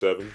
Sevens.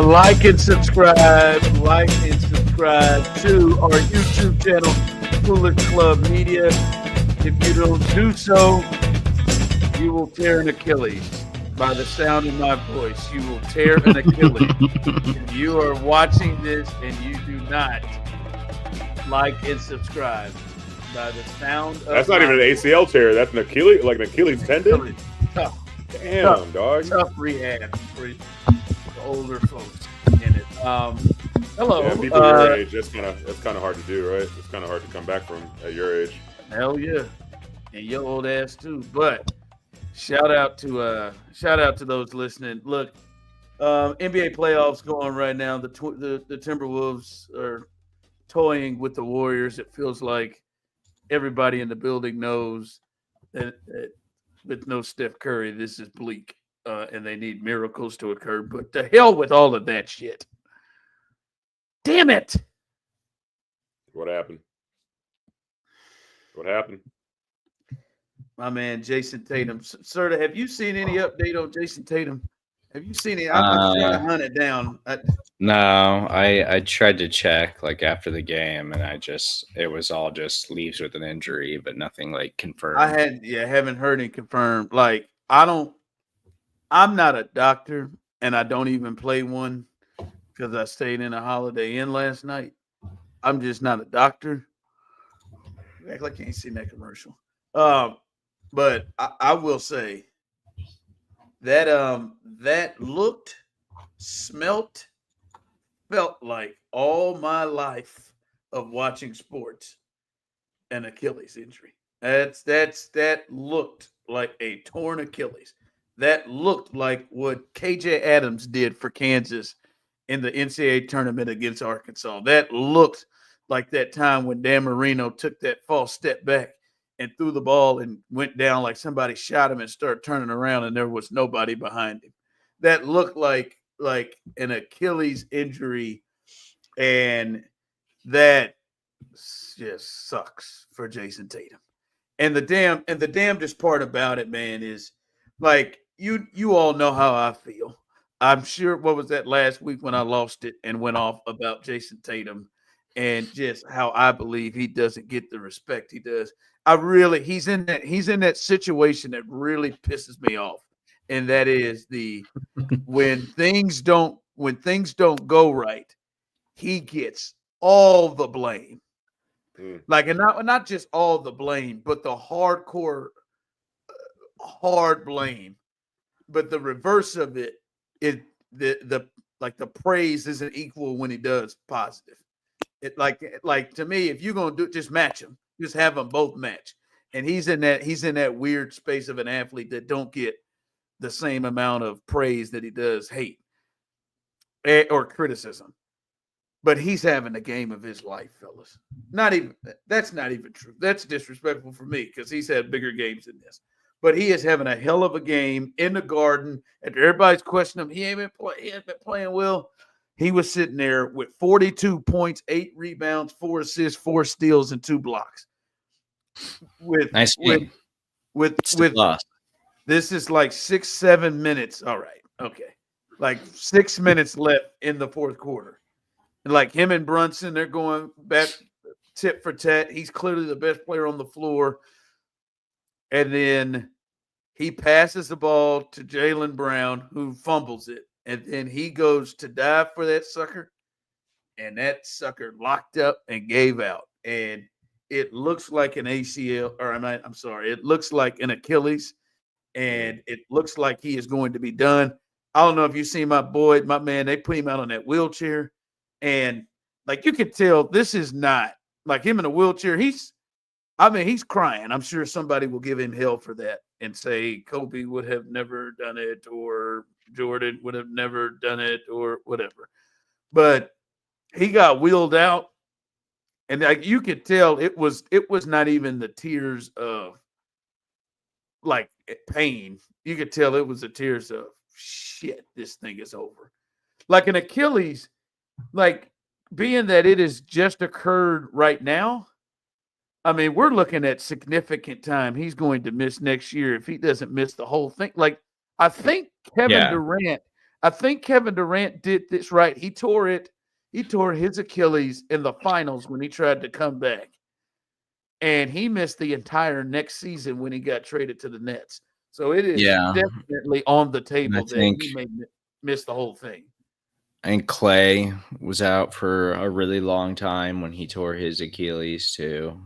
Like and subscribe to our YouTube channel, Coolest Club Media. If you don't do so, you will tear an Achilles. By the sound of my voice, you will tear an Achilles. If you are watching this and you do not like and subscribe, by the sound of that's not even an ACL tear. That's an Achilles, like an Achilles tendon. Tough. Damn, dog. Tough rehab for older folks in it. Hello. Yeah, people your age, that's kind of hard to do, right? It's kind of hard to come back from at your age. Hell yeah, and your old ass too. But shout out to those listening. Look, NBA playoffs going right now. The Timberwolves are toying with the Warriors. It feels like everybody in the building knows that with no Steph Curry, this is bleak. And they need miracles to occur. But to hell with all of that shit. Damn it. What happened? My man, Jayson Tatum. Serda, have you seen any update on Jayson Tatum? Have you seen it? I'm trying to hunt it down. No, I tried to check like after the game, and it was all just leaves with an injury, but nothing like confirmed. Haven't heard it confirmed. Like, I'm not a doctor, and I don't even play one because I stayed in a Holiday Inn last night. I'm just not a doctor. You act like you ain't seen that commercial. But I will say that that looked, smelt, felt like all my life of watching sports an Achilles injury. That looked like a torn Achilles. That looked like what KJ Adams did for Kansas in the NCAA tournament against Arkansas. That looked like that time when Dan Marino took that false step back and threw the ball and went down like somebody shot him and started turning around and there was nobody behind him. That looked like an Achilles injury, and that just sucks for Jayson Tatum. And the damnedest part about it, man, is like you all know how I feel. I'm sure what was that last week when I lost it and went off about Jayson Tatum and just how I believe he doesn't get the respect he does. He's in that situation that really pisses me off. And that is when things don't go right, he gets all the blame. Like, and not just all the blame, but the hardcore hard blame. But the reverse of it is the praise isn't equal when he does positive. It like to me, if you're gonna do it, just match them. Just have them both match. And he's in that weird space of an athlete that don't get the same amount of praise that he does hate or criticism. But he's having the game of his life, fellas. That's not even true. That's disrespectful for me because he's had bigger games than this. But he is having a hell of a game in the Garden. After everybody's questioning him, he ain't been playing well. He was sitting there with 42 points, 8 rebounds, 4 assists, 4 steals, and 2 blocks. Nice game. With lost. This is like 6-7 minutes. All right. Okay. Like 6 minutes left in the fourth quarter. And like him and Brunson, they're going back tit for tat. He's clearly the best player on the floor. And then he passes the ball to Jaylen Brown, who fumbles it. And then he goes to dive for that sucker. And that sucker locked up and gave out. And it looks like an ACL, or I'm sorry, it looks like an Achilles. And it looks like he is going to be done. I don't know if you see my man, they put him out on that wheelchair. And like you could tell, this is not like him in a wheelchair. He's crying. I'm sure somebody will give him hell for that and say Kobe would have never done it or Jordan would have never done it or whatever. But he got wheeled out, and like you could tell it was not even the tears of like pain. You could tell it was the tears of shit, this thing is over. Like an Achilles, like being that it has just occurred right now, I mean, we're looking at significant time. He's going to miss next year if he doesn't miss the whole thing. Like, I think Kevin Durant did this right. He tore his Achilles in the finals when he tried to come back. And he missed the entire next season when he got traded to the Nets. So it is definitely on the table that he may miss the whole thing. And Clay was out for a really long time when he tore his Achilles too.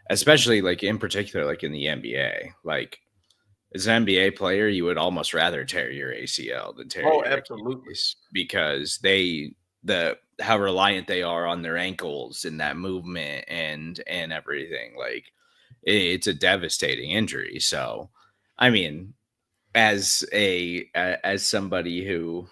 Especially like in particular, like in the NBA, like as an NBA player, you would almost rather tear your ACL than tear your Achilles because how reliant they are on their ankles and that movement and everything. Like it's a devastating injury. So, I mean, as somebody who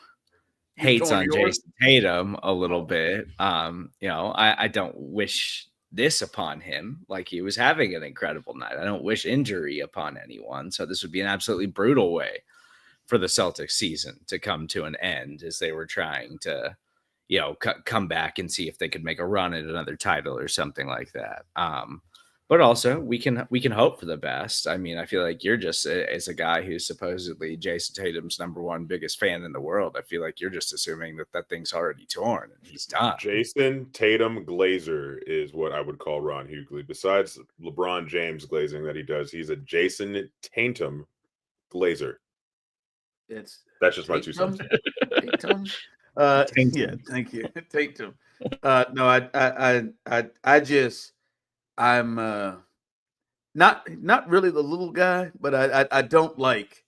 hates on Jayson Tatum a little bit, I don't wish this upon him. Like he was having an incredible night. I don't wish injury upon anyone. So this would be an absolutely brutal way for the Celtics season to come to an end as they were trying to, come back and see if they could make a run at another title or something like that. But also we can hope for the best. I mean, I feel like you're just as a guy who's supposedly Jayson Tatum's number one biggest fan in the world. I feel like you're just assuming that thing's already torn and he's done. Jayson Tatum glazer is what I would call Ron Hughley. Besides LeBron James glazing that he does, he's a Jayson Tatum glazer. That's just my 2 cents. Tatum. Yeah, thank you, Tatum. No, I'm not really the little guy, but I don't like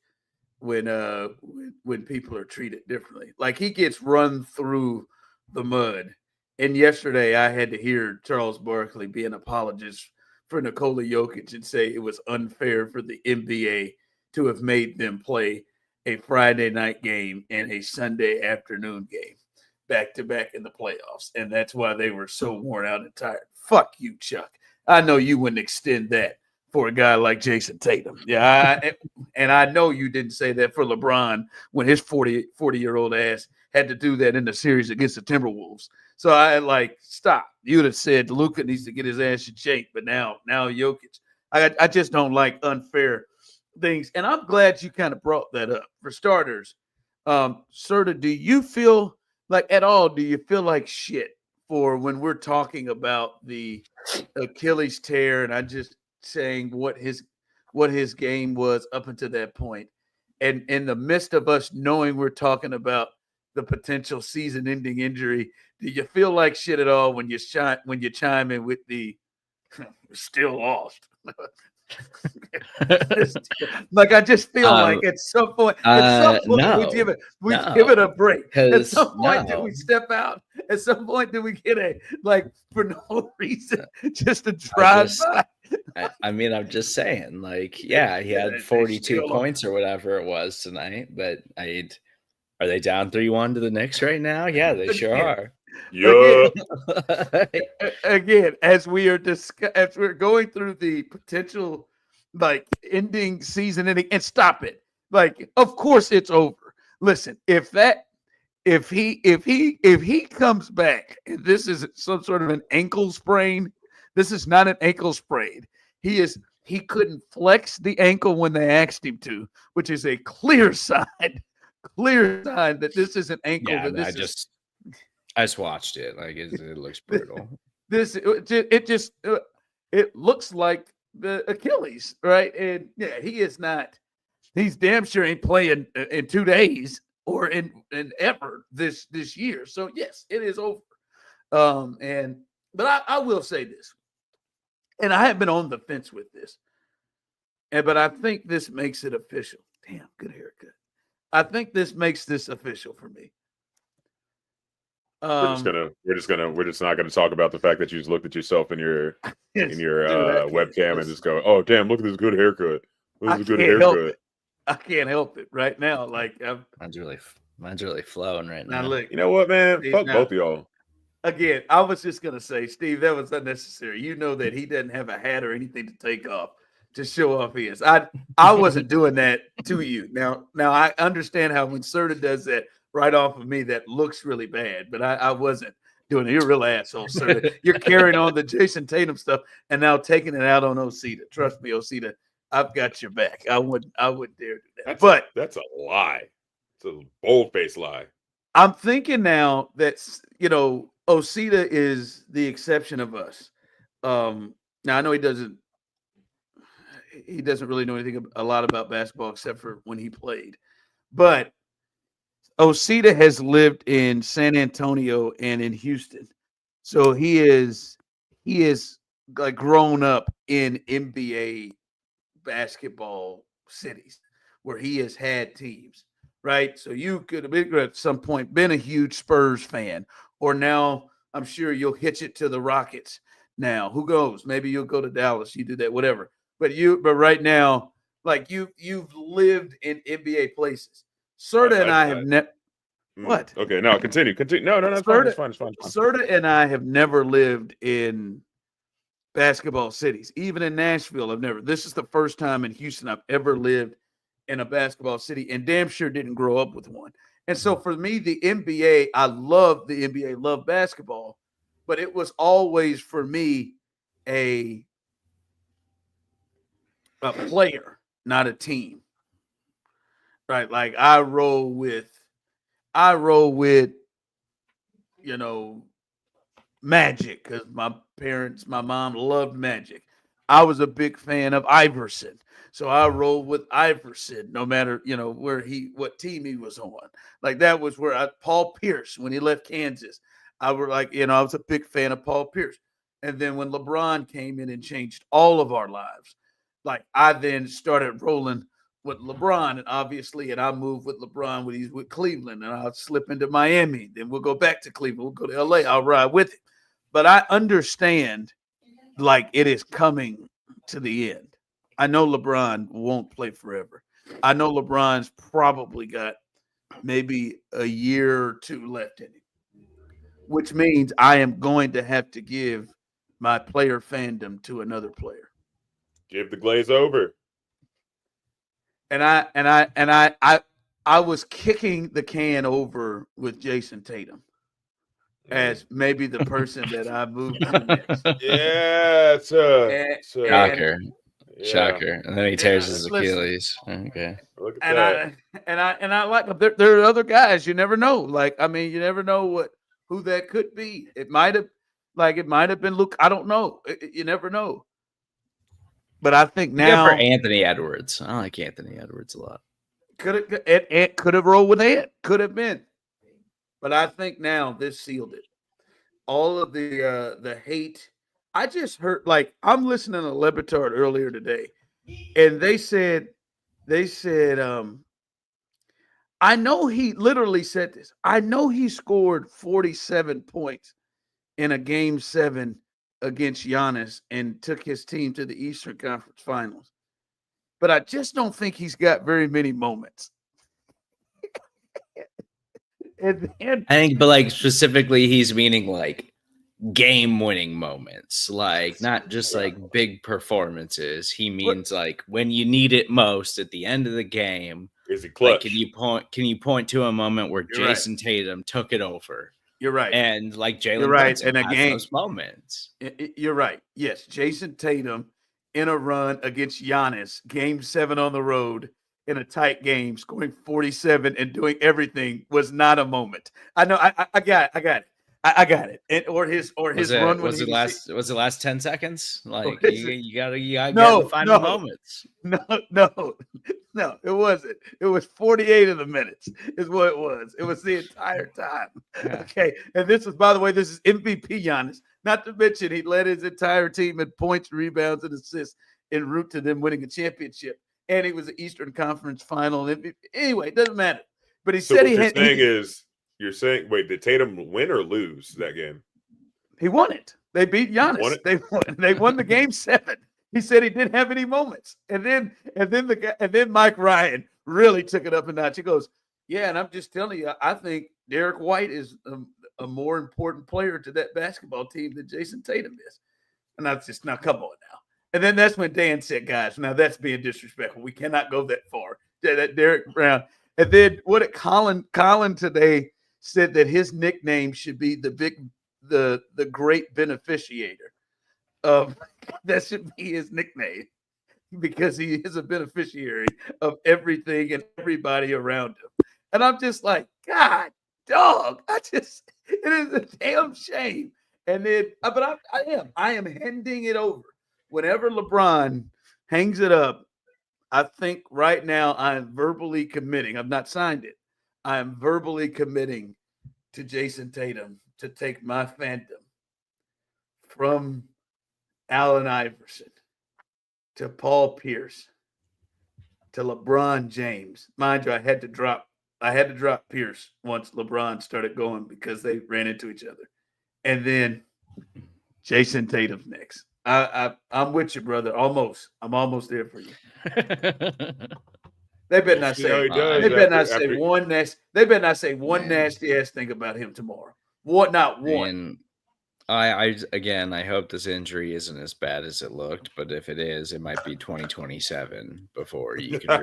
when people are treated differently. Like he gets run through the mud. And yesterday I had to hear Charles Barkley be an apologist for Nikola Jokic and say it was unfair for the NBA to have made them play a Friday night game and a Sunday afternoon game back to back in the playoffs. And that's why they were so worn out and tired. Fuck you, Chuck. I know you wouldn't extend that for a guy like Jayson Tatum. Yeah, and I know you didn't say that for LeBron when his 40-year-old ass had to do that in the series against the Timberwolves. So I stop. You'd have said Luka needs to get his ass in shape, but now Jokic. I just don't like unfair things. And I'm glad you kind of brought that up. For starters, Serda, do you feel like shit for when we're talking about the Achilles tear, and I'm just saying what his game was up until that point, and in the midst of us knowing we're talking about the potential season-ending injury, do you feel like shit at all when you chime in with the still lost? Like I just feel like at some point we give it a break. At some point, do we step out? At some point, do we get for no reason just to drive by? I'm just saying, he had 42 points or whatever it was tonight, but are they down 3-1 to the Knicks right now? Yeah, they sure are. Yeah. Again, as we're going through the potential ending season ending, and stop it. Of course it's over. Listen, if he comes back and this is some sort of an ankle sprain, this is not an ankle sprain. He couldn't flex the ankle when they asked him to, which is a clear sign that this is an ankle. Yeah, I just watched it. It looks brutal. it looks like the Achilles, right? And yeah, he is not. He's damn sure ain't playing in 2 days or in ever this year. So yes, it is over. But I will say this, and I have been on the fence with this, but I think this makes it official. Damn, good haircut. I think this makes this official for me. We're just not gonna talk about the fact that you just looked at yourself in your webcam and just go, "Oh, damn! Look at this good haircut. This is a good haircut." I can't help it right now. Like mine's really flowing right now. Look, you know what, man? Steve, Fuck both of y'all. Again, I was just gonna say, Steve, that was unnecessary. You know that he doesn't have a hat or anything to take off to show off his. I wasn't doing that to you. Now I understand how when Serda does that right off of me, that looks really bad, but I wasn't doing it. You're a real asshole, Serda. You're carrying on the Jayson Tatum stuff and now taking it out on Osita. Trust me, Osita, I've got your back. I wouldn't dare do that. That's a lie. It's a bold-faced lie. I'm thinking now that Osita is the exception of us. Now I know he doesn't really know a lot about basketball except for when he played. But Osita has lived in San Antonio and in Houston. So he is like grown up in NBA basketball cities where he has had teams, right? So you could have been at some point been a huge Spurs fan, or now I'm sure you'll hitch it to the Rockets. Now, who knows? Maybe you'll go to Dallas. You do that, whatever. But right now, like you've lived in NBA places. Serda and I have never. What? Okay, no, continue. No, it's fine. Serda and I have never lived in basketball cities. Even in Nashville, I've never. This is the first time in Houston I've ever lived in a basketball city, and damn sure didn't grow up with one. And so for me, the NBA, I love the NBA, love basketball, but it was always for me a player, not a team. Right? Like I roll with Magic because my mom loved Magic. I was a big fan of Iverson. So I rolled with Iverson no matter, what team he was on. Like that was where Paul Pierce, when he left Kansas, I was a big fan of Paul Pierce. And then when LeBron came in and changed all of our lives, like I then started rolling with LeBron, and I moved with LeBron when he's with Cleveland, and I'll slip into Miami. Then we'll go back to Cleveland. We'll go to LA. I'll ride with him. But I understand, like, it is coming to the end. I know LeBron won't play forever. I know LeBron's probably got maybe a year or two left in him, which means I am going to have to give my player fandom to another player. Give the glaze over. And I was kicking the can over with Jayson Tatum as maybe the person that I moved to next. Yeah, Shocker. And then he tears his Achilles. Okay. Look at that. And I like there are other guys you never know. Like, I mean, you never know who that could be. It might have been Luke. I don't know. You never know. But I think now for Anthony Edwards. I like Anthony Edwards a lot. Could have rolled with Ant. Could have been. But I think now this sealed it. All of the hate. I just heard, like, I'm listening to Le Batard earlier today, and they said, I know he literally said this. I know he scored 47 points in a game 7 against Giannis and took his team to the Eastern Conference Finals. But I just don't think he's got very many moments. I think, but like specifically, he's meaning like game-winning moments, like not just like big performances. He means like when you need it most at the end of the game. Is he clutch? Like, can you point to a moment where Jayson Tatum took it over? You're right. And like Jalen Brunson has those moments. You're right. Yes, Jayson Tatum in a run against Giannis, game 7 on the road in a tight game, scoring 47 and doing everything was not a moment. I know. I got it. I got it. Or his Was run it when was it last 10 seconds? Like you gotta get in the final moments. No, it wasn't. It was 48 of the minutes is what it was. It was the entire time. Yeah. Okay. And this was, by the way, this is MVP Giannis. Not to mention he led his entire team in points, rebounds, and assists en route to them winning a championship. And he was the Eastern Conference final MVP. Anyway, it doesn't matter. But he said you're saying, wait, did Tatum win or lose that game? He won it. They beat Giannis. They won the game 7. He said he didn't have any moments. And then Mike Ryan really took it up a notch. He goes, yeah, and I'm just telling you, I think Derek White is a more important player to that basketball team than Jayson Tatum is. And that's just, now come on now. And then that's when Dan said, guys, now that's being disrespectful. We cannot go that far. That Derek Brown. And then Colin today said that his nickname should be the great beneficiator. That should be his nickname because he is a beneficiary of everything and everybody around him. And I'm just like, God, dog, it is a damn shame. And then, but I am handing it over. Whenever LeBron hangs it up, I think right now I am verbally committing. I've not signed it. I am verbally committing to Jayson Tatum to take my fandom from Allen Iverson to Paul Pierce to LeBron James. Mind you, I had to drop Pierce once LeBron started going because they ran into each other. And then Jayson Tatum's next. I'm with you, brother. Almost. I'm almost there for you. They better not say. They better not say one nasty. They better not say one nasty ass thing about him tomorrow. What? Not one. I hope this injury isn't as bad as it looked, but if it is, it might be 2027 before you can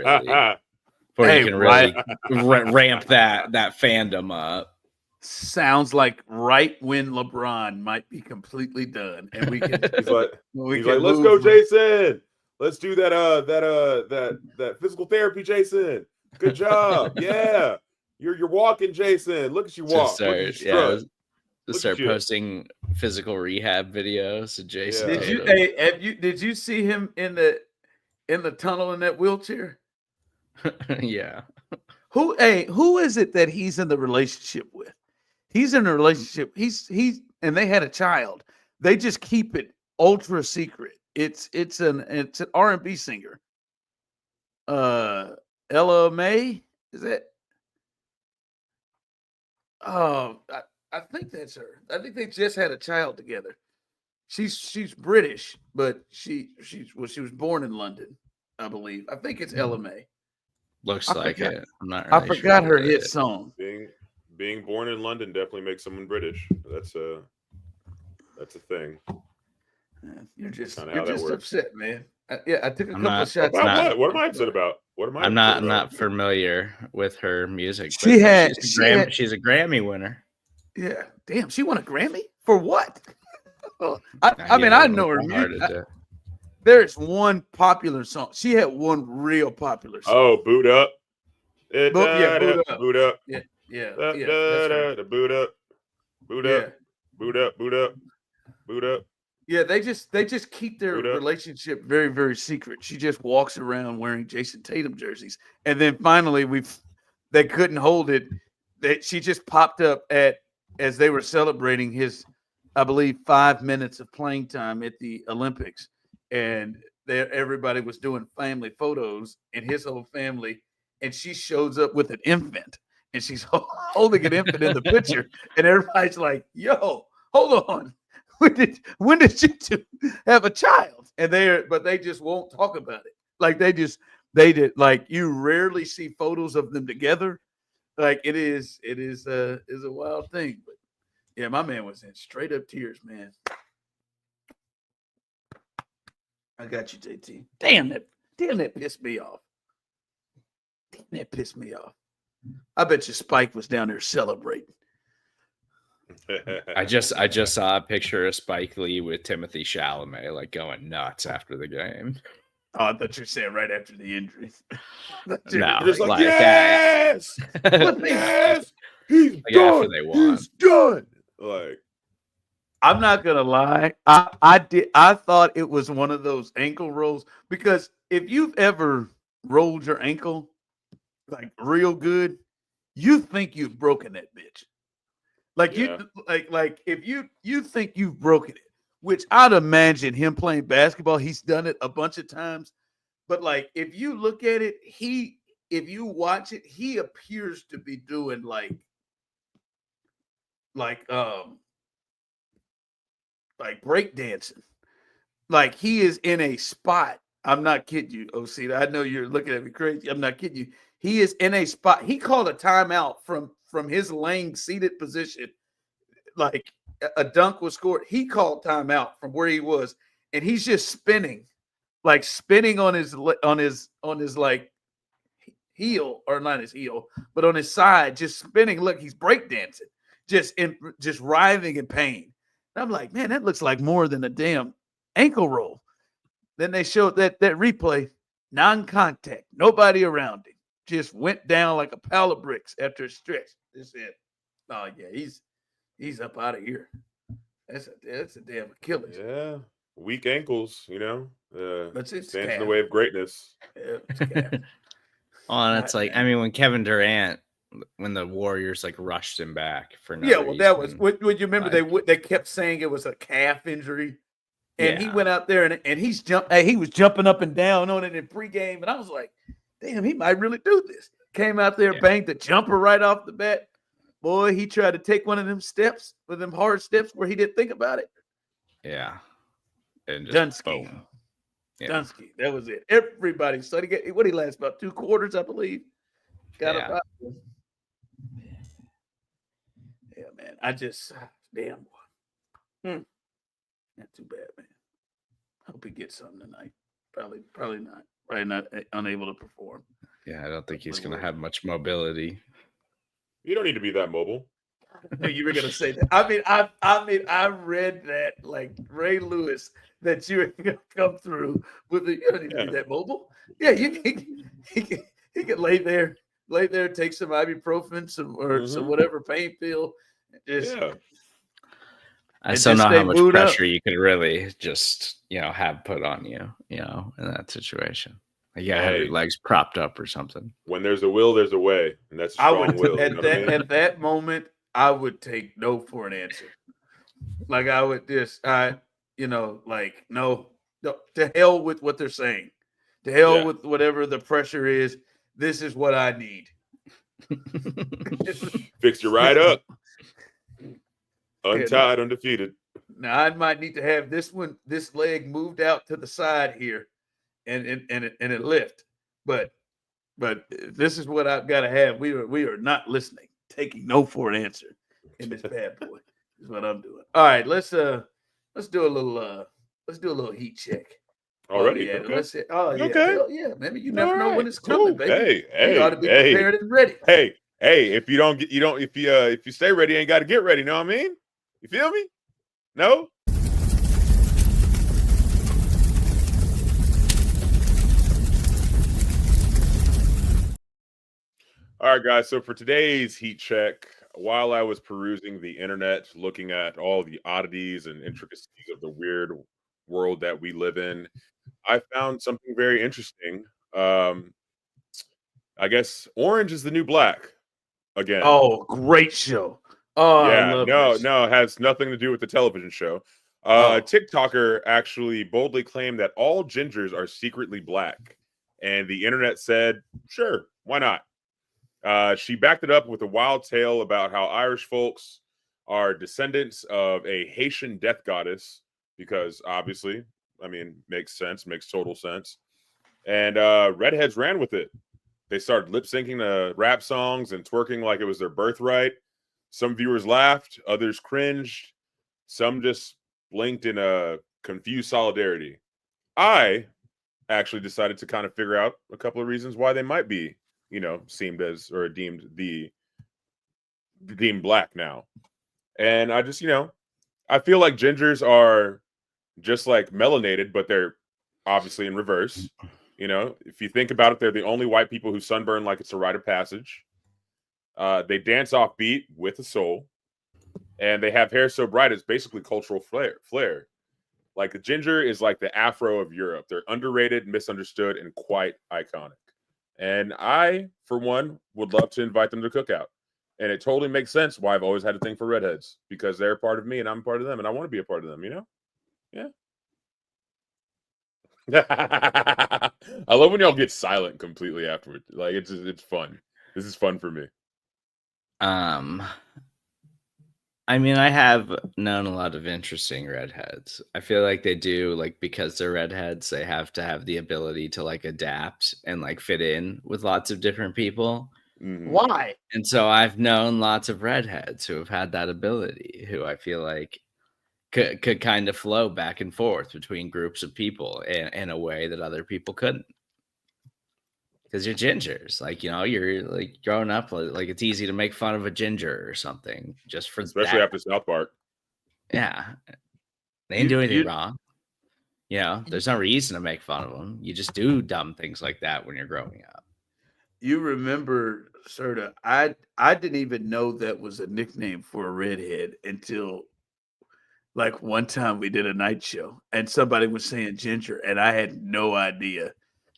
really, ramp that fandom up. Sounds like right when LeBron might be completely done, and we can. He's like, let's go, Jayson. Let's do that physical therapy, Jayson. Good job. Yeah. You're walking, Jayson. Look at you walk. Start posting physical rehab videos of Jayson. Did you see him in the tunnel in that wheelchair? Yeah. Who is it that he's in the relationship with? He's in a relationship. He's and they had a child. They just keep it ultra secret. It's an R&B singer. Ella May, is it? Oh, I think that's her. I think they just had a child together. She's British, but she was born in London, I believe. I think it's Ella May. Looks like it. I'm not really I forgot her hit song. Being born in London definitely makes someone British. That's a thing. You're just upset, man. I took a couple of shots. What am I upset about? I'm not familiar with her music. She's a Grammy winner. Yeah, damn, she won a Grammy for what? I know her music. There's one popular song. She had one real popular song. Oh, Boot Up. Boot Up. Boot Up. Yeah. Boot Up. Boot Up. Boot Up. Boot Up. Boot Up. Yeah, they just keep their relationship very, very secret. She just walks around wearing Jayson Tatum jerseys, and then finally they couldn't hold it. She just popped up as they were celebrating his, I believe, 5 minutes of playing time at the Olympics, and everybody was doing family photos and his whole family, and she shows up with an infant, and she's holding an infant in the picture, and everybody's like, "Yo, hold on." When did you two have a child? And they just won't talk about it. Like they did. Like you rarely see photos of them together. Like it is a wild thing. But yeah, my man was in straight up tears, man. I got you, JT. Damn that pissed me off. I bet you Spike was down there celebrating. I just saw a picture of Spike Lee with Timothy Chalamet like going nuts after the game. Oh, I thought you were saying right after the injury. No, just yes, yes, he's done. After they won. He's done. Like, I'm not gonna lie. I thought it was one of those ankle rolls because if you've ever rolled your ankle like real good, you think you've broken that bitch. Like yeah, like if you think you've broken it, which I'd imagine him playing basketball, he's done it a bunch of times. But like if you look at it, if you watch it, he appears to be doing like like breakdancing. Like he is in a spot. I'm not kidding you, Osita. I know you're looking at me crazy. I'm not kidding you. He is in a spot. He called a timeout from his laying seated position. Like a dunk was scored. He called timeout from where he was, and he's just spinning, like spinning on his like heel, or not his heel, but on his side, just spinning. Look, he's breakdancing, just writhing in pain. And I'm like, man, that looks like more than a damn ankle roll. Then they showed that replay, non-contact, nobody around him, just went down like a pile of bricks after a stretch. They said, "Oh yeah, he's up out of here." That's a damn Achilles. yeah. Weak ankles, But it's stands in calf. the way of greatness. Yeah, it's calf. Oh, and it's God, like, man. I mean, when Kevin Durant, when the Warriors like rushed him back for no Yeah, well, that was reason, would you remember they kept saying it was a calf injury, and he yeah. went out there and he was jumping up and down on it in pregame, and I was like, damn, he might really do this. Came out there, Yeah. banged the jumper right off the bat. Boy, he tried to take one of them steps, with them hard steps where he didn't think about it. Yeah. And just Dunsky. boom. Yeah. Dunsky. That was it. Everybody started what he last about 2 quarters, I believe. Got Yeah. about yeah, man. I just damn boy. Not too bad, man. Hope he gets something tonight. Probably not. Probably not unable to perform. Yeah, I don't think he's going to have much mobility. You don't need to be that mobile. I knew you were gonna say that. I read that like Ray Lewis that you were gonna come through with the you don't need to be that mobile. Yeah, he can lay there, take some ibuprofen, some whatever pain pill. Just I and still just know stay how much booed up. pressure you could really just, have put on you, in that situation. Like, you gotta have your legs propped up or something. When there's a will, there's a way, and that's a strong will. At that moment, I would take no for an answer. Like I would just, like no, to hell with what they're saying. To hell with whatever the pressure is. This is what I need. Fix you right up. Untied, undefeated. Now I might need to have this leg moved out to the side here, and it lift. But this is what I've got to have. We are not listening, taking no for an answer in this bad boy. Is what I'm doing. All right, let's do a little heat check. Already? Yeah, okay. Let's say, okay. Hell yeah, maybe you never know when it's Cool. coming, baby. Hey, you ought to be prepared and ready. Hey, if you stay ready, you ain't got to get ready. Know what I mean? You feel me? No? All right, guys. So for today's heat check, while I was perusing the internet, looking at all the oddities and intricacies of the weird world that we live in, I found something very interesting. I guess orange is the new black again. Oh, great show. Oh, yeah, I love no, it has nothing to do with the television show. A TikToker actually boldly claimed that all gingers are secretly black, and the internet said, sure, why not? She backed it up with a wild tale about how Irish folks are descendants of a Haitian death goddess, because obviously, I mean, makes total sense. And redheads ran with it. They started lip syncing to rap songs and twerking like it was their birthright. Some viewers laughed, others cringed, some just blinked in a confused solidarity. I actually decided to kind of figure out a couple of reasons why they might be, deemed black now. And I just, I feel like gingers are just like melanated, but they're obviously in reverse. If you think about it, they're the only white people who sunburn like it's a rite of passage. They dance off beat with a soul. and they have hair so bright it's basically cultural flair. Like the ginger is like the afro of Europe. They're underrated, misunderstood, and quite iconic. And I, for one, would love to invite them to Cookout. And it totally makes sense why I've always had a thing for redheads, because they're a part of me and I'm a part of them, and I want to be a part of them, you know? Yeah. I love when y'all get silent completely afterward. Like it's fun. This is fun for me. I mean, I have known a lot of interesting redheads. I feel like they do, like, because they're redheads, they have to have the ability to like adapt and like fit in with lots of different people. Mhm. Why? And so I've known lots of redheads who have had that ability, who I feel like could kind of flow back and forth between groups of people in a way that other people couldn't. Because you're gingers, like, you know, you're like growing up, like it's easy to make fun of a ginger or something just for Especially that. after South Park. Yeah, they didn't do anything wrong. You know, there's no reason to make fun of them. You just do dumb things like that when you're growing up. You remember, Serda, I didn't even know that was a nickname for a redhead until like one time we did a night show and somebody was saying ginger, and I had no idea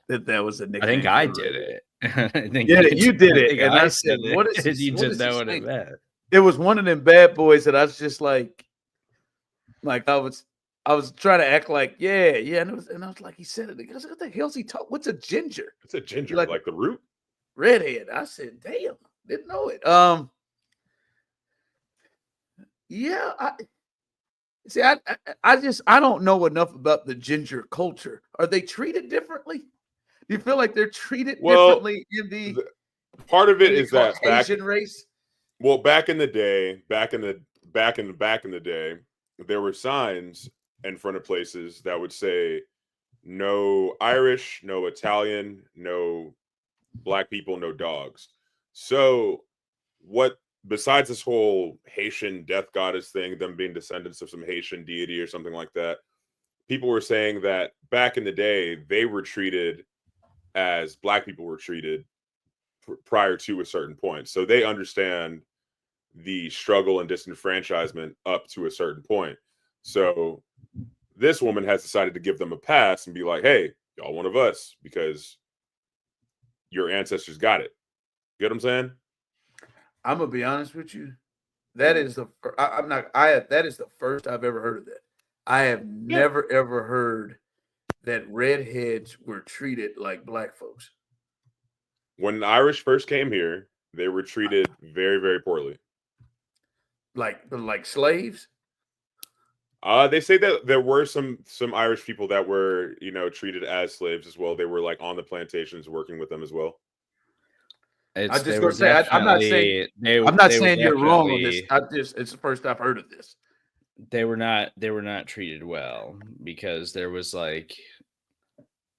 that was a nickname. I think I did it. I think yeah, you did it, and I said, it. "What is this?" You didn't know what it meant. It was one of them bad boys that I was just like I was trying to act like yeah, and I was like, he said it. I was like, what the hell's he talking? What's a ginger? It's a ginger, like the root. Redhead. I said, damn, didn't know it. Yeah, I don't know enough about the ginger culture. Are they treated differently? Do you feel like they're treated differently in the part of it is that Caucasian race? Well, back in the day, back in the day, there were signs in front of places that would say no Irish, no Italian, no Black people, no dogs. So what, besides this whole Haitian death goddess thing, them being descendants of some Haitian deity or something like that, people were saying that back in the day, they were treated as Black people were treated prior to a certain point. So they understand the struggle and disenfranchisement up to a certain point. So this woman has decided to give them a pass and be like, hey, y'all one of us because your ancestors got it. You get what I'm saying? I'm gonna be honest with you. That is that is the first I've ever heard of that. I have never ever heard that redheads were treated like Black folks. When the Irish first came here, they were treated very, very poorly. Like slaves? They say that there were some Irish people that were, you know, treated as slaves as well. They were like on the plantations working with them as well. I'm not saying you're wrong on this. It's the first I've heard of this. They were not treated well because there was like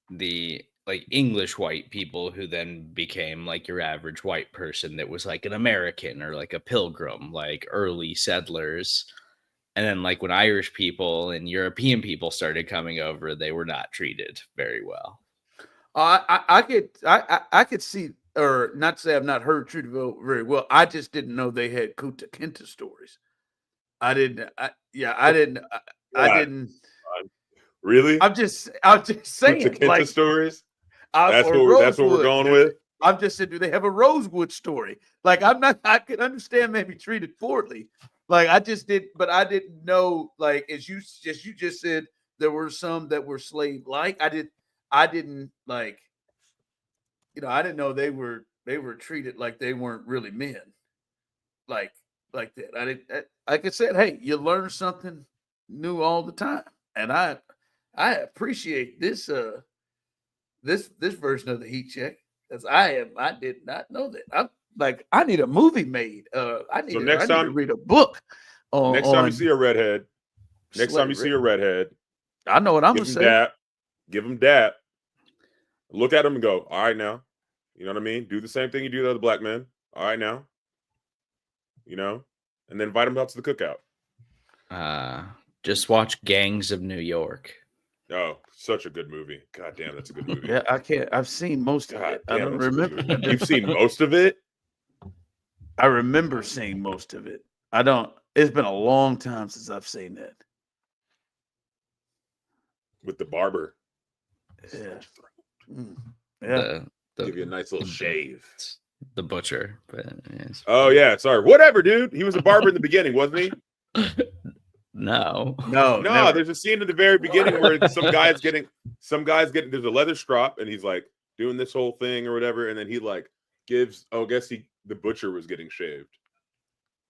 the English white people who then became like your average white person that was like an American or like a pilgrim, like early settlers. And then like when Irish people and European people started coming over, they were not treated very well. I could see, or not to say I've not heard treated very well. I just didn't know they had Kunta Kinte stories. I didn't. Really? I'm just saying. Kunta Kinte like stories. That's what we're going with. I'm just saying, do they have a Rosewood story? Like I could understand maybe treated poorly. Like I just did, but I didn't know. Like as you just said, there were some that were slave like. I didn't like. You know, I didn't know they were treated like they weren't really men. Like that. Like I said, hey, you learn something new all the time, and I appreciate this this version of the heat check because I did not know that. I'm like, I need a movie made. I need to read a book. Next time you see a redhead, I know what I'm gonna say. Give them dap. Look at them and go, all right now. You know what I mean? Do the same thing you do to other Black men. All right now. You know, and then invite them out to the cookout. Just watch Gangs of New York. Oh, such a good movie. God damn, that's a good movie. Yeah, I can't. I've seen most of it. I don't remember. You've seen most of it? I remember seeing most of it. I don't. It's been a long time since I've seen that. With the barber. Yeah. Yeah. Give you a nice little shave. The butcher. But oh, yeah. Sorry. Whatever, dude. He was a barber in the beginning, wasn't he? No, there's a scene at the very beginning where some guy's getting there's a leather strap and he's like doing this whole thing or whatever, and then he like gives the butcher was getting shaved.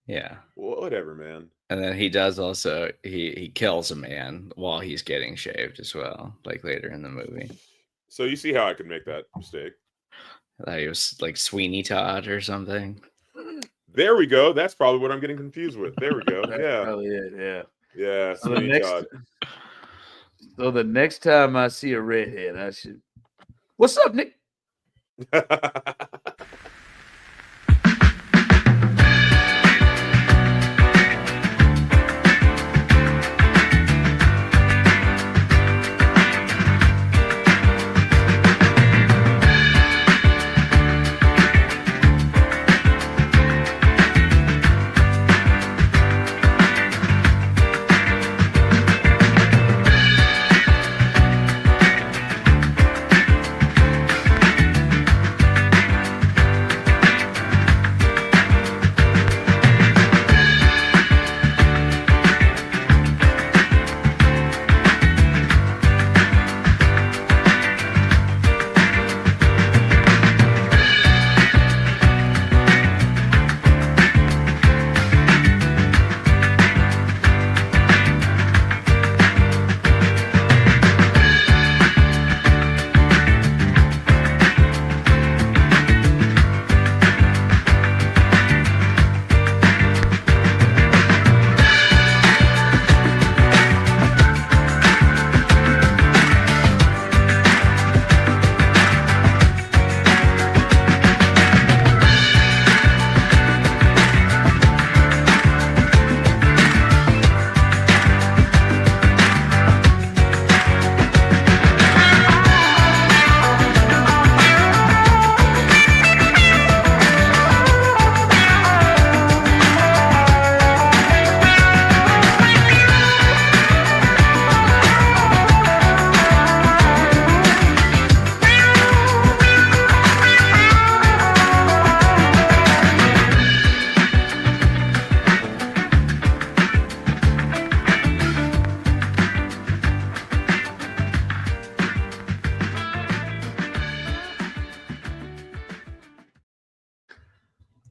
Yeah. Whatever, man. And then he does also he kills a man while he's getting shaved as well, like later in the movie. So you see how I could make that mistake. That he was like Sweeney Todd or something. There we go. That's probably what I'm getting confused with. There we go. Yeah. Probably it, yeah. Yeah. So the next time I see a redhead, I should. What's up, Nick?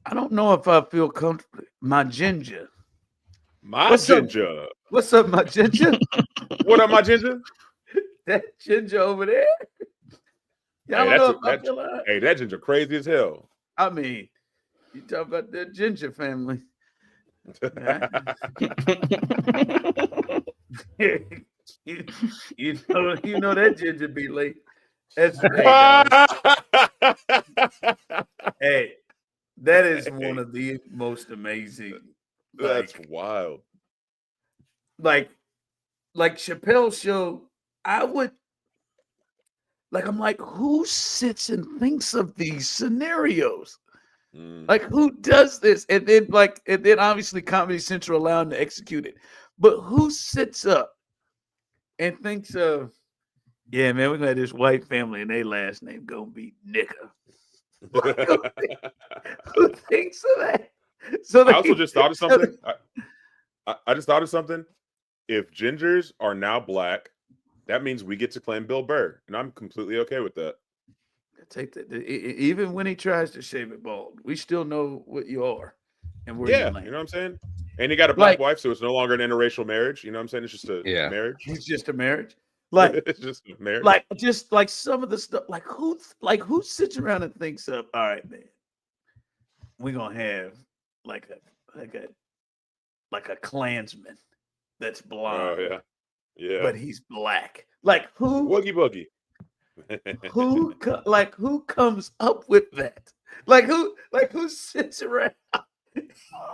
I don't know if I feel comfortable. My ginger. What's ginger. Up? What's up, my ginger? What up, my ginger? That ginger over there. That ginger crazy as hell. I mean, you talk about that ginger family. you know that ginger be late. That's hey, that is one of the most amazing. That's wild. Like Chappelle's show, I'm like, who sits and thinks of these scenarios? Like, who does this? And then obviously Comedy Central allowed them to execute it. But who sits up and thinks of, yeah, man, we're gonna have this white family and their last name gonna be Nicker. Who thinks of that? So I also just thought of something. I just thought of something. If gingers are now black, that means we get to claim Bill Burr, and I'm completely okay with that. Take that. Even when he tries to shave it bald, we still know what you are and where you land. You know what I'm saying? And he got a black wife, so it's no longer an interracial marriage. You know what I'm saying? It's just a marriage. It's just a marriage. Like it's just a marriage. Like some of the stuff. Like who sits around and thinks of, all right, man, we're gonna have like a Klansman that's blonde. Oh yeah, but he's black. Like who? Woogie Boogie. who comes up with that? Like who sits around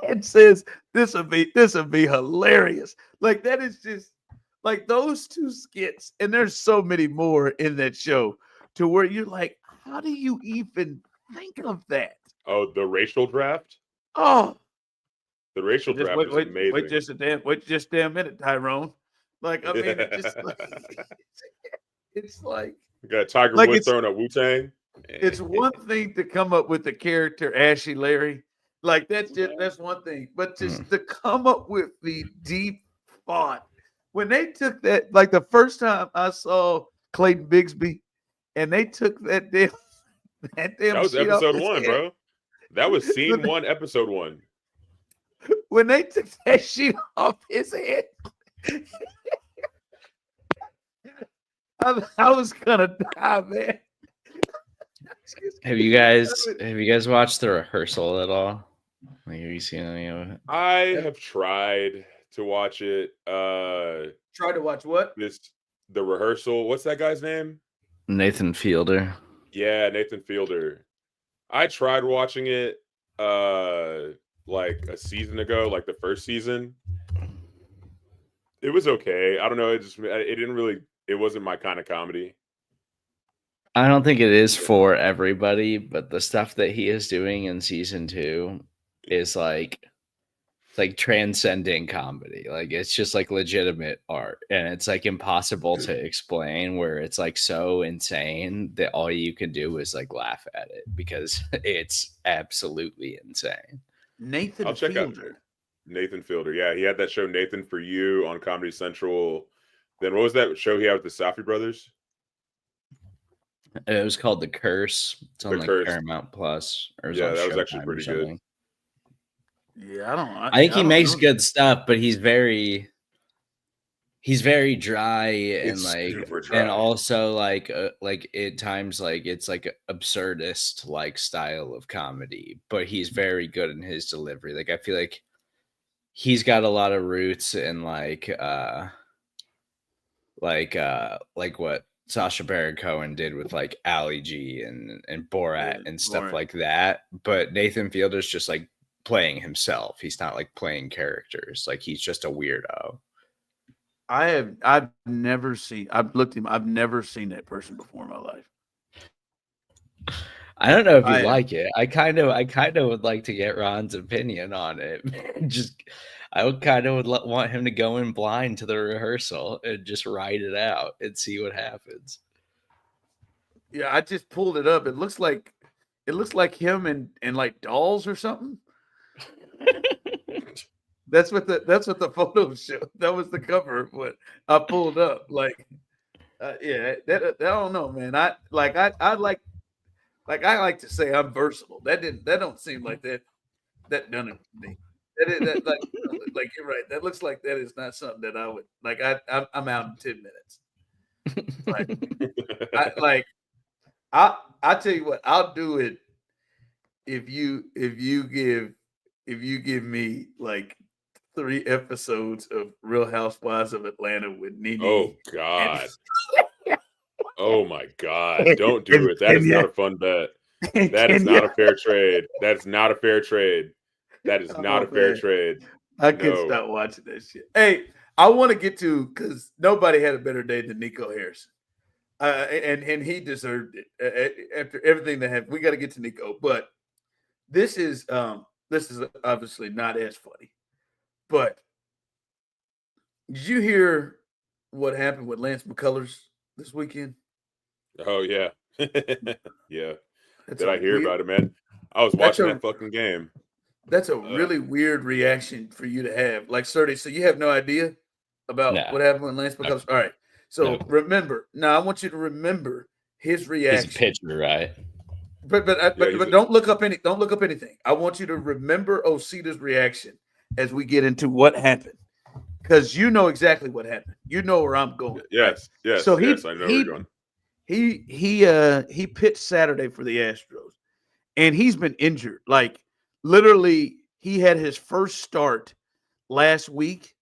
and says this'll be hilarious? Like that is just like those two skits, and there's so many more in that show to where you're like, how do you even think of that? Oh, the racial draft? Oh, The racial Just trap is amazing. wait just a damn minute, Tyrone. Like, I mean, it just it's like We got Tiger like Woods throwing up Wu-Tang. it's one thing to come up with the character Ashy Larry. Like that's one thing. But just to come up with the deep thought. When they took that, like the first time I saw Clayton Bigsby and they took that damn that was sheet episode off his 1, head. bro. That was scene 1, episode 1. When they took that sheet off his head, I was gonna die, man. Have you guys watched The Rehearsal at all? Like, have you seen any of it? I have tried to watch it. Try to watch what? The Rehearsal. What's that guy's name? Nathan Fielder. Yeah, Nathan Fielder. I tried watching it like a season ago, like the first season. It was okay. I don't know. It wasn't my kind of comedy. I don't think it is for everybody, but the stuff that he is doing in season 2 is like transcending comedy. Like, it's just like legitimate art, and it's like impossible to explain, where it's like so insane that all you can do is like laugh at it because it's absolutely insane. I'll check out Nathan Fielder. Yeah, he had that show Nathan For You on Comedy Central. Then what was that show he had with the Safdie brothers? It was called The Curse. It's on Paramount Plus. Yeah, that was actually pretty good. Yeah, I think he makes good stuff, but he's very dry and dry. And also like at times like it's like absurdist like style of comedy, but he's very good in his delivery. Like, I feel like he's got a lot of roots in like what Sacha Baron Cohen did with like Ali G and Borat and stuff like that. But Nathan Fielder's just like playing himself. He's not like playing characters. Like, he's just a weirdo. I've never seen that person before in my life. I don't know if you like it. I kind of would like to get Ron's opinion on it. I would want him to go in blind to The Rehearsal and just write it out and see what happens. Yeah, I just pulled it up. It looks like him and like dolls or something. That's what the photos show. That was the cover of what I pulled up. Like, I don't know, man. I like to say I'm versatile. That don't seem like that done it for me. That like you're right. That looks like that is not something that I would like. I'm out in 10 minutes. I tell you what, I'll do it if you give me like 3 episodes of Real Housewives of Atlanta with Nene. Oh God. Oh my God. Don't do it. That is not a fun bet. That is not a fair trade. That's not a fair trade. That is not a fair trade. I can't stop watching that shit. Hey, I want to get to, because nobody had a better day than Nico Harrison. And he deserved it after everything that happened. We got to get to Nico, but this is obviously not as funny. But did you hear what happened with Lance McCullers this weekend? Oh yeah, yeah. Did I hear about it, man? I was watching that fucking game. That's a really weird reaction for you to have, like Serda. So you have no idea about what happened with Lance McCullers. All right. So remember, now I want you to remember his reaction. He's a pitcher, right? But don't look up anything. I want you to remember Osita's reaction as we get into what happened, because you know exactly what happened. You know where I'm going. Yes. So I know where you're going. He pitched Saturday for the Astros, and he's been injured. Like, literally, he had his first start last week,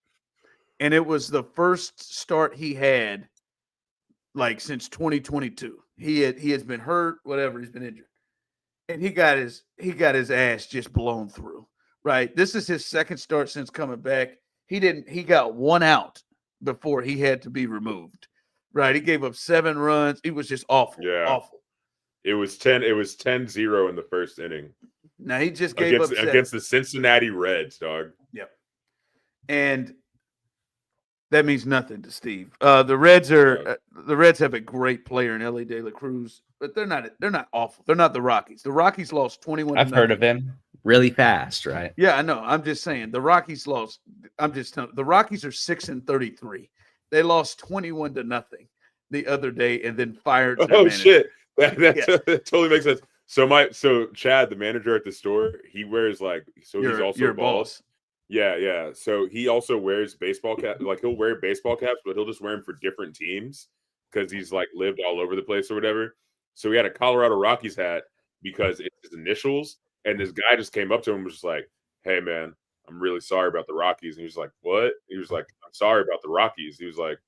and it was the first start he had like since 2022. He has been hurt, whatever. He's been injured, and he got his ass just blown through. Right, this is his second start since coming back. He got 1 out before he had to be removed. Right, he gave up 7 runs. It was just awful. Yeah, awful. It was 10-0 in the first inning. Now he just gave up against the Cincinnati Reds, dog. Yep. And that means nothing to Steve. The Reds have a great player in Ellie De La Cruz, but they're not awful. They're not the Rockies. The Rockies lost 21. I've heard of him. Really fast, right? Yeah, I know. I'm just saying the Rockies lost. I'm just telling the Rockies are 6-33. They lost 21-0 the other day and then fired their manager. Shit. That totally makes sense. So Chad, the manager at the store, he wears he's also your boss. Yeah. So he also wears baseball caps. Like he'll wear baseball caps, but he'll just wear them for different teams because he's lived all over the place or whatever. So he had a Colorado Rockies hat because it's his initials. And this guy just came up to him and was just like, "Hey man, I'm really sorry about the Rockies." And he was like, "What?" He was like, "I'm sorry about the Rockies." He was like,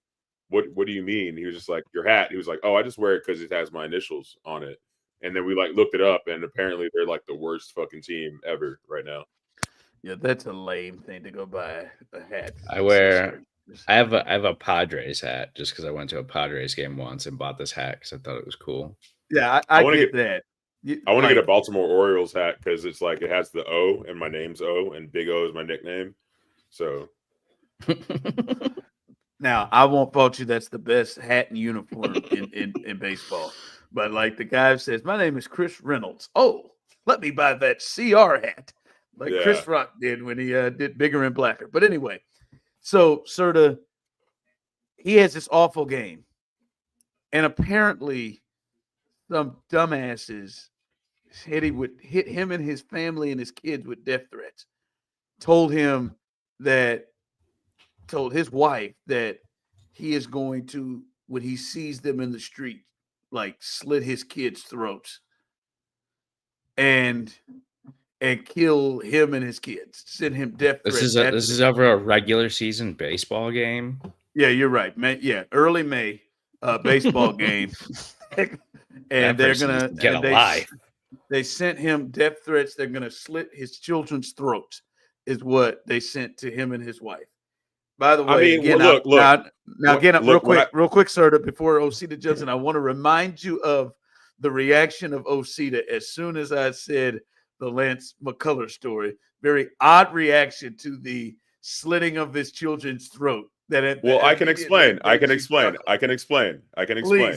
What do you mean? He was just like, "Your hat." He was like, "Oh, I just wear it because it has my initials on it." And then we looked it up, and apparently they're the worst fucking team ever right now. Yeah, that's a lame thing to go buy a hat. I have a Padres hat just because I went to a Padres game once and bought this hat because I thought it was cool. Yeah, I get that. I want to get a Baltimore Orioles hat because it's it has the O and my name's O and Big O is my nickname. So now I won't fault you. That's the best hat and uniform in baseball. But the guy says, "My name is Chris Reynolds. Oh, let me buy that CR hat." Chris Rock did when he did Bigger and Blacker. But anyway, so Serda, he has this awful game. And apparently some dumbasses said he would hit him and his family and his kids with death threats. Told his wife that he is going to, when he sees them in the street, slit his kids' throats. And kill him and his kids. Send him death threats. This is over a regular season baseball game. Yeah, you're right, man. Yeah, early May baseball game, and they're gonna get alive. They sent him death threats. They're gonna slit his children's throats. Is what they sent to him and his wife. By the way, real quick, Serda, before Osita jumps in, I want to remind you of the reaction of Osita as soon as I said the Lance McCullers story. Very odd reaction to the slitting of his children's throat. I can explain. Please,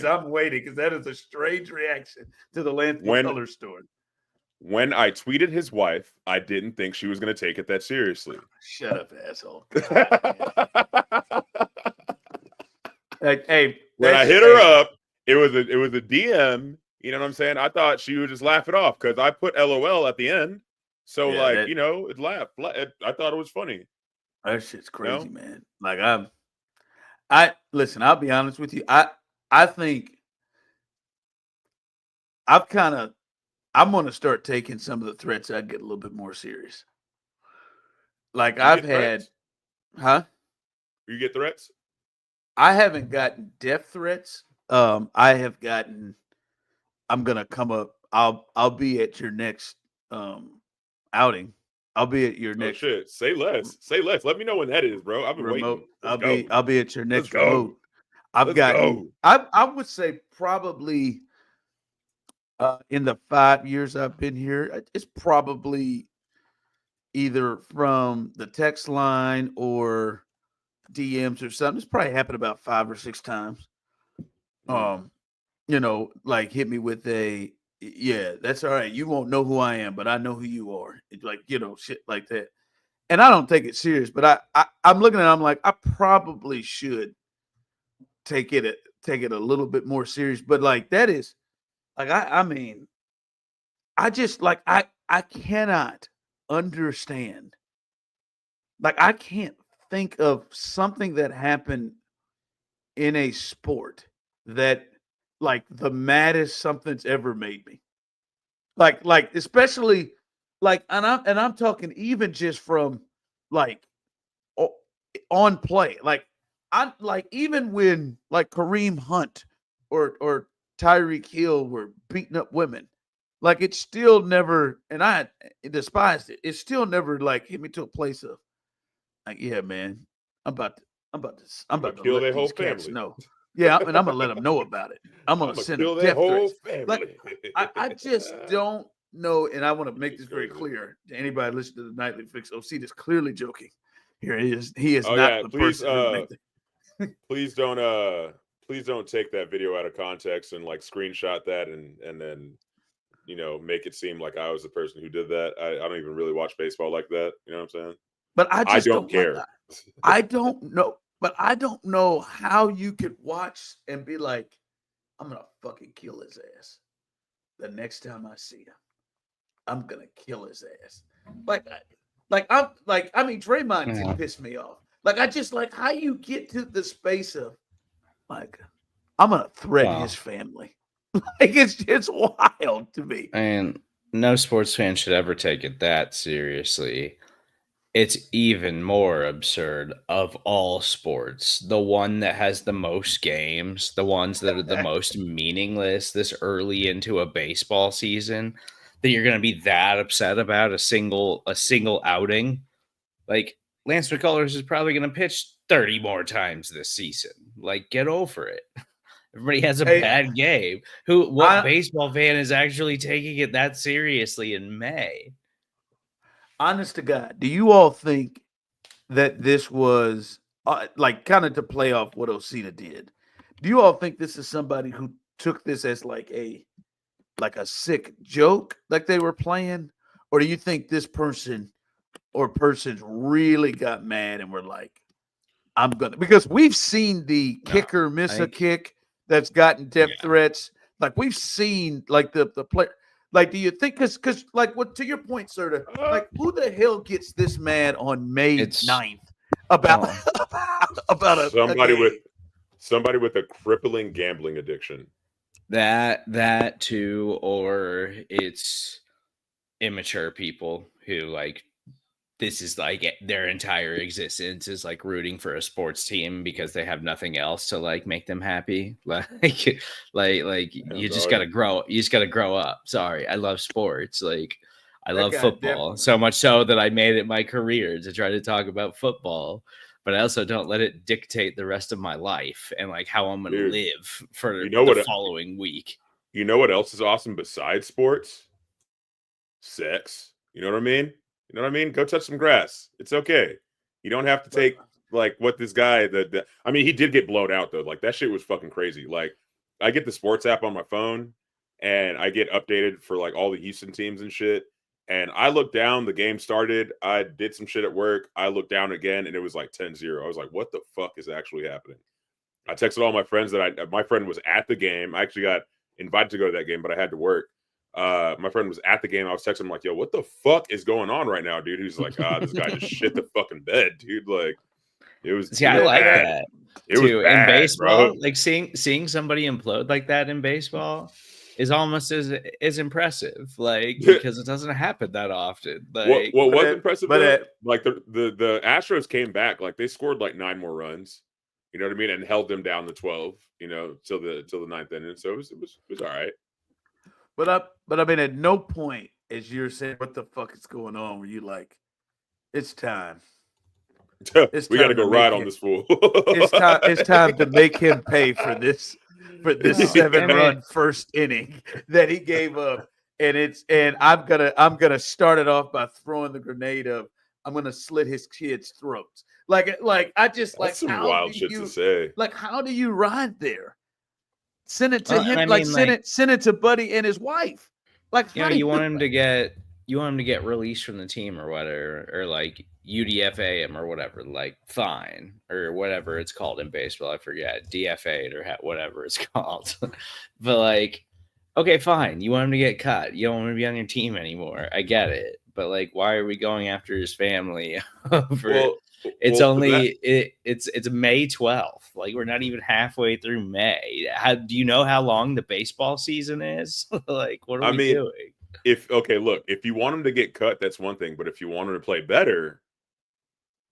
I'm waiting because that is a strange reaction to the Lance McCullers story. When I tweeted his wife, I didn't think she was going to take it that seriously. Shut up, asshole. Hey, when I hit her up, it was a DM. You know what I'm saying? I thought she would just laugh it off because I put LOL at the end. So it laughed. I thought it was funny. That shit's crazy, man. Listen, I'll be honest with you. I think I'm going to start taking some of the threats I get a little bit more serious. I've had, huh? You get threats? I haven't gotten death threats. I have gotten, I'm going to come up. I'll be at your next outing. I'll be at your next. Oh, shit. Say less. Let me know when that is, bro. I've been remote. waiting. I'll be at your next remote. I would say probably in the 5 years I've been here, it's probably either from the text line or DMs or something. It's probably happened about 5 or 6 times. Hit me with a, yeah, that's all right. You won't know who I am, but I know who you are. It's shit like that. And I don't take it serious, but I'm looking at it, I'm like, I probably should take it a little bit more serious. But that is I cannot understand. I can't think of something that happened in a sport that the maddest something's ever made me. Especially and I'm talking even just from on play. Even when Kareem Hunt or Tyreek Hill were beating up women, it still never, and I despised it. It still never hit me to a place of yeah, man, I'm about to kill their whole cats family. know. Yeah, and I'm gonna let them know about it. I'm gonna send them death threats. I just don't know, and I want to make this very clear to anybody listening to the Nightly Fix. Osita's clearly joking. Here he is. He is not the person who made the please don't take that video out of context and like screenshot that and then make it seem like I was the person who did that. I don't even really watch baseball like that. You know what I'm saying? But I just don't care. I don't know. But I don't know how you could watch and be like, I'm gonna fucking kill his ass. The next time I see him, I'm gonna kill his ass. Draymond did piss me off. Like, I just like how you get to the space of like, I'm gonna threaten his family. Like, it's wild to me. And no sports fan should ever take it that seriously. It's even more absurd of all sports. The one that has the most games, the ones that are the most meaningless this early into a baseball season, that you're going to be that upset about a single outing. Like, Lance McCullers is probably going to pitch 30 more times this season. Like, get over it. Everybody has a bad game. What baseball fan is actually taking it that seriously in May? Honest to God, do you all think that this was kind of to play off what Osita did? Do you all think this is somebody who took this as like a sick joke, like they were playing, or do you think this person or persons really got mad and were like, "I'm gonna"? Because we've seen the kicker miss a kick that's gotten death threats. Like, we've seen like the player. Like, do you think because like what to your point, Serda, like who the hell gets this mad on May 9th about somebody with a crippling gambling addiction? That too, or it's immature people who like this is like their entire existence is like rooting for a sports team because they have nothing else to like make them happy. You just gotta grow. You just gotta grow up. Sorry, I love sports. Like, I love football so much so that I made it my career to try to talk about football. But I also don't let it dictate the rest of my life and like how I'm gonna live for the following week. You know what else is awesome besides sports? Sex. You know what I mean? You know what I mean? Go touch some grass. It's okay. You don't have to take like what this guy I mean, he did get blown out though. Like, that shit was fucking crazy. Like, I get the sports app on my phone and I get updated for like all the Houston teams and shit. And I looked down, the game started. I did some shit at work. I looked down again and it was like 10-0. I was like, what the fuck is actually happening? I texted all my friends my friend was at the game. I actually got invited to go to that game, but I had to work. My friend was at the game. I was texting him like, yo, what the fuck is going on right now, dude? He's like, this guy just shit the fucking bed, dude. Like, it was. See, I like that. It was bad, in baseball, bro. like seeing somebody implode like that in baseball is almost as impressive, like, because it doesn't happen that often. Like, what was impressive, like the Astros came back, like they scored like 9 more runs, you know what I mean, and held them down to 12, till the 9th inning. So it was all right. But I mean, at no point as you're saying, what the fuck is going on, were you like, it's time. We got to go ride on this fool. It's time to make him pay for this 7-run first inning that he gave up. And I'm gonna start it off by throwing the grenade of I'm gonna slit his kids' throats. Like I just That's some wild shit to say. Like, how do you ride there? Send it to him, send it to Buddy and his wife. Like, you want him to get released from the team or whatever, or like UDFA him or whatever, like fine or whatever it's called in baseball. I forget, DFA'd or whatever it's called. But like, okay, fine. You want him to get cut. You don't want him to be on your team anymore. I get it. But like, why are we going after his family over? It's May 12th. Like, we're not even halfway through May. Do you know how long the baseball season is? Like, what are we doing? If you want him to get cut, that's one thing. But if you want him to play better,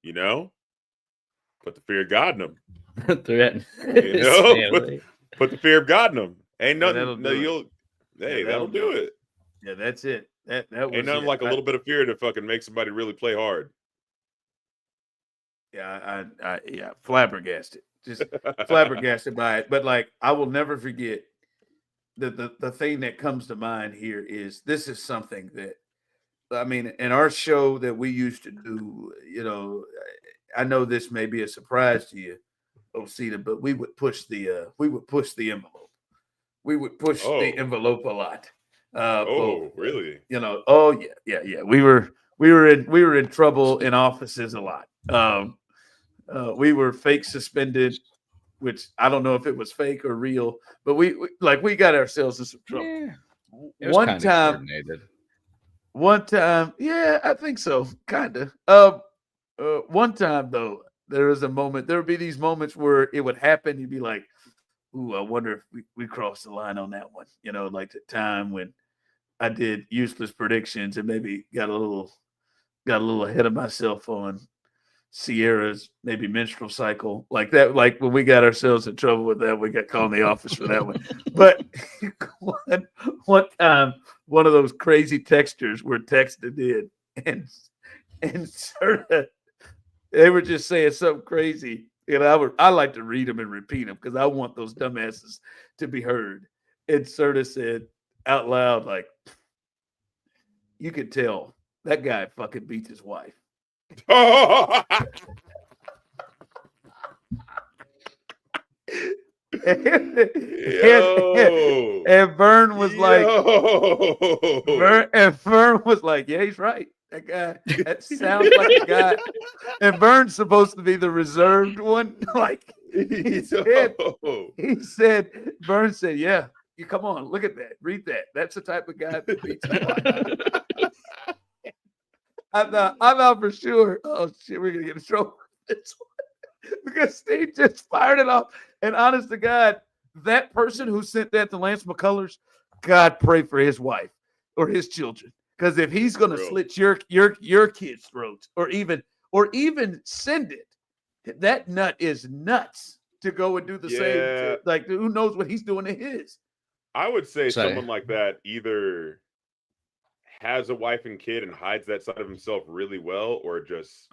put the fear of God in him. Put the fear of God in him. Ain't nothing. That'll do it. Yeah, that's it. That was ain't nothing like a little bit of fear to fucking make somebody really play hard. Yeah, flabbergasted. Just flabbergasted by it. But like, I will never forget the thing that comes to mind here is this is something that, I mean, in our show that we used to do, I know this may be a surprise to you, Osita, but we would push the envelope. We would push the envelope a lot. Really? Yeah. We were in trouble in offices a lot. We were fake suspended, which I don't know if it was fake or real, but we got ourselves in some trouble. Yeah, it was one time, coordinated. One time, yeah, I think so, kind of. One time though, there was a moment. There would be these moments where it would happen. You'd be like, "Ooh, I wonder if we crossed the line on that one." Like the time when I did useless predictions and maybe got a little ahead of myself on Sierra's maybe menstrual cycle, like that. Like when we got ourselves in trouble with that, we got called in the office for that one. But one time, one of those crazy texters were texted in, and Serda, they were just saying something crazy, and I like to read them and repeat them because I want those dumbasses to be heard. And Serda said out loud, like, "You could tell that guy fucking beats his wife." and Vern was like, Vern was like, "Yeah, he's right. That guy, that sounds like a guy." And Vern's supposed to be the reserved one. Like he said, Vern said, "Yeah, you come on, look at that, read that. That's the type of guy that beats his wife." I thought for sure, oh shit, we're gonna get in trouble for this one. Because Steve just fired it off. And honest to God, that person who sent that to Lance McCullers, God pray for his wife or his children. Because if he's gonna slit your kids' throats or even send it, that nut is nuts to go and do the same. Like, who knows what he's doing to his? I would say someone like that either has a wife and kid and hides that side of himself really well, or just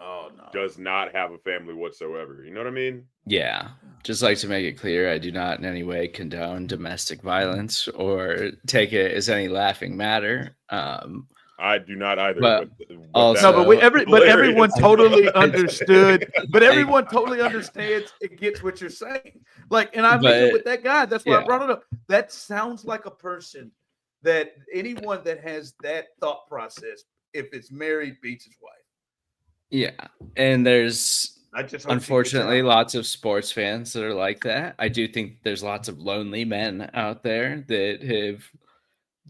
does not have a family whatsoever. You know what I mean? Yeah. Just like to make it clear, I do not in any way condone domestic violence or take it as any laughing matter. I do not either. But everyone totally understood. But everyone totally understands and gets what you're saying. Like, and I'm with that guy. That's why I brought it up. That sounds like a person that anyone that has that thought process, if it's married, beats his wife. Yeah. And there's unfortunately lots of sports fans that are like that. I do think there's lots of lonely men out there that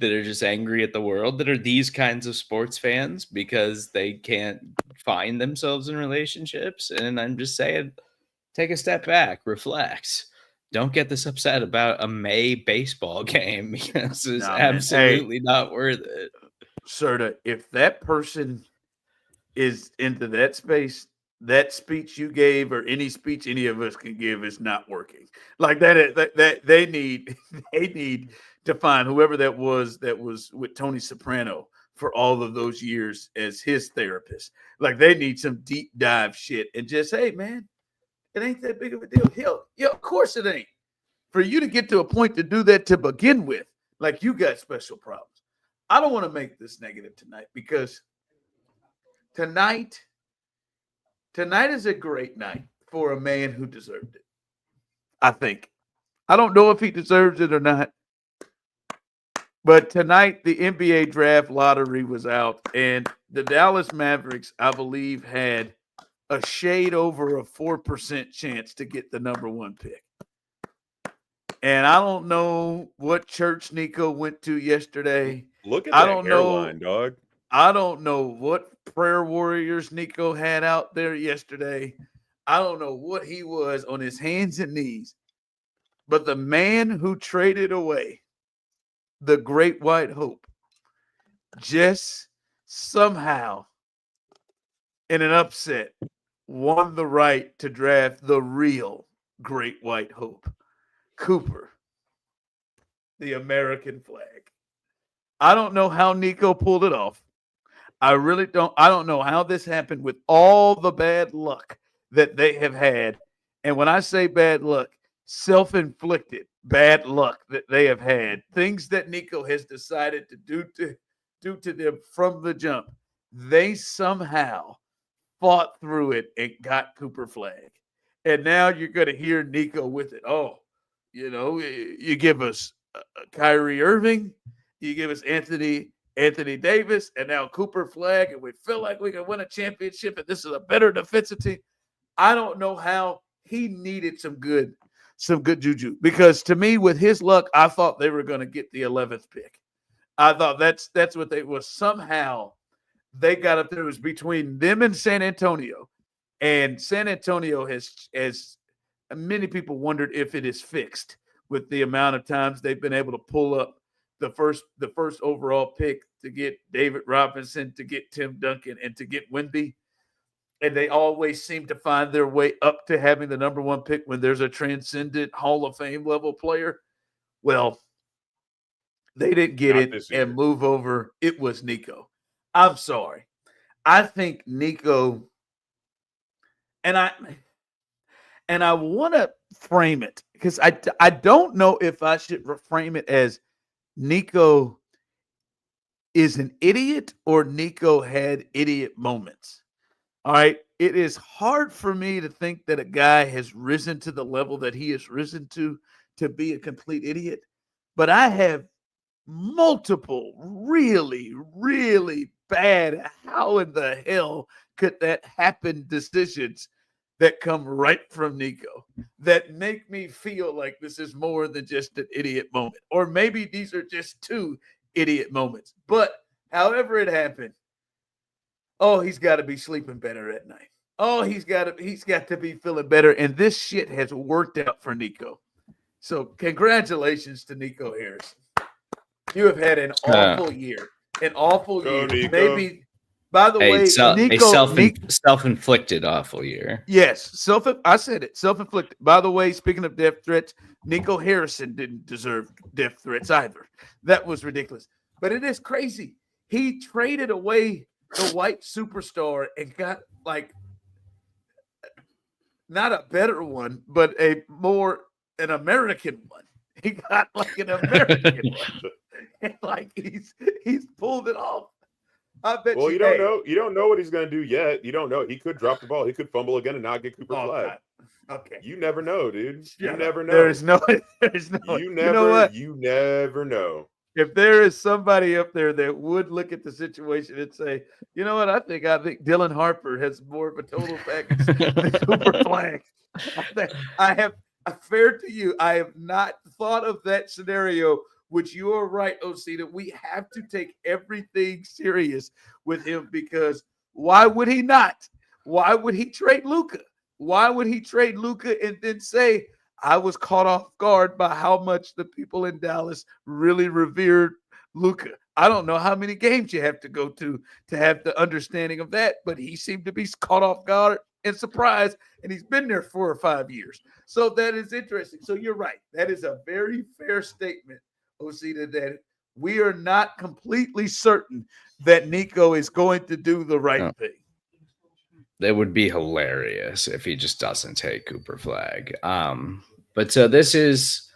are just angry at the world, that are these kinds of sports fans because they can't find themselves in relationships. And I'm just saying, take a step back, reflect. Don't get this upset about a May baseball game because it's absolutely not worth it. Serda, if that person is into that space, that speech you gave or any speech any of us can give is not working. Like that they need to find whoever that was with Tony Soprano for all of those years as his therapist. Like they need some deep dive shit and just, hey man, it ain't that big of a deal. Hell, yeah, of course it ain't. For you to get to a point to do that to begin with, like you got special problems. I don't want to make this negative tonight because tonight is a great night for a man who deserved it. I think. I don't know if he deserves it or not. But tonight, the NBA draft lottery was out, and the Dallas Mavericks, I believe, had a shade over a 4% chance to get the number one pick. And I don't know what church Nico went to yesterday. Look at that hairline, dog. I don't know what prayer warriors Nico had out there yesterday. I don't know what he was on his hands and knees. But the man who traded away the Great White Hope just somehow, in an upset, won the right to draft the real Great White Hope, Cooper, the American flag. I don't know how Nico pulled it off. I really don't. I don't know how this happened with all the bad luck that they have had. And when I say bad luck, self-inflicted bad luck that they have had, things that Nico has decided to do to them from the jump, they somehow fought through it and got Cooper Flag. And now you're going to hear Nico with it. Oh, you give us Kyrie Irving, you give us Anthony Davis, and now Cooper Flag, and we feel like we can win a championship, and this is a better defensive team. I don't know how he needed some good juju, because to me, with his luck, I thought they were going to get the 11th pick. I thought that's what they was. Somehow they got up there. It was between them and San Antonio, and San Antonio has many people wondered if it is fixed with the amount of times they've been able to pull up the first overall pick to get David Robinson, to get Tim Duncan, and to get Wemby. And they always seem to find their way up to having the number one pick when there's a transcendent Hall of Fame level player. Well, they didn't get it and move over. It was Nico. I'm sorry. I think Nico, and I want to frame it because I don't know if I should frame it as Nico is an idiot or Nico had idiot moments. All right. It is hard for me to think that a guy has risen to the level that he has risen to be a complete idiot. But I have multiple really, really bad, how in the hell could that happen decisions that come right from Nico that make me feel like this is more than just an idiot moment. Or maybe these are just two idiot moments. But however it happened, he's got to be sleeping better at night. He's got to be feeling better. And this shit has worked out for Nico. So congratulations to Nico Harrison. You have had an awful year. An awful year. Nico. Maybe, by the way, Nico, self-inflicted awful year. Yes, I said it. Self-inflicted. By the way, speaking of death threats, Nico Harrison didn't deserve death threats either. That was ridiculous. But it is crazy. He traded away the white superstar and got not a better one, but an American one. He got an American one. And he's pulled it off. I bet. Well, you don't know what he's going to do yet. You don't know. He could drop the ball. He could fumble again and not get Cooper Flag. God. Okay. You never know, dude. You never know. There's no. You never know. If there is somebody up there that would look at the situation and say, you know what, I think Dylan Harper has more of a total package than Cooper Flag. I have fair to you. I have not thought of that scenario, which you are right, Osita. We have to take everything serious with him because why would he not? Why would he trade Luka? Why would he trade Luka and then say, I was caught off guard by how much the people in Dallas really revered Luka? I don't know how many games you have to go to have the understanding of that, but he seemed to be caught off guard and surprised, and he's been there 4 or 5 years. So that is interesting. So you're right. That is a very fair statement, Osita, that we are not completely certain that Nico is going to do the right thing. That would be hilarious if he just doesn't take Cooper Flag. But so this is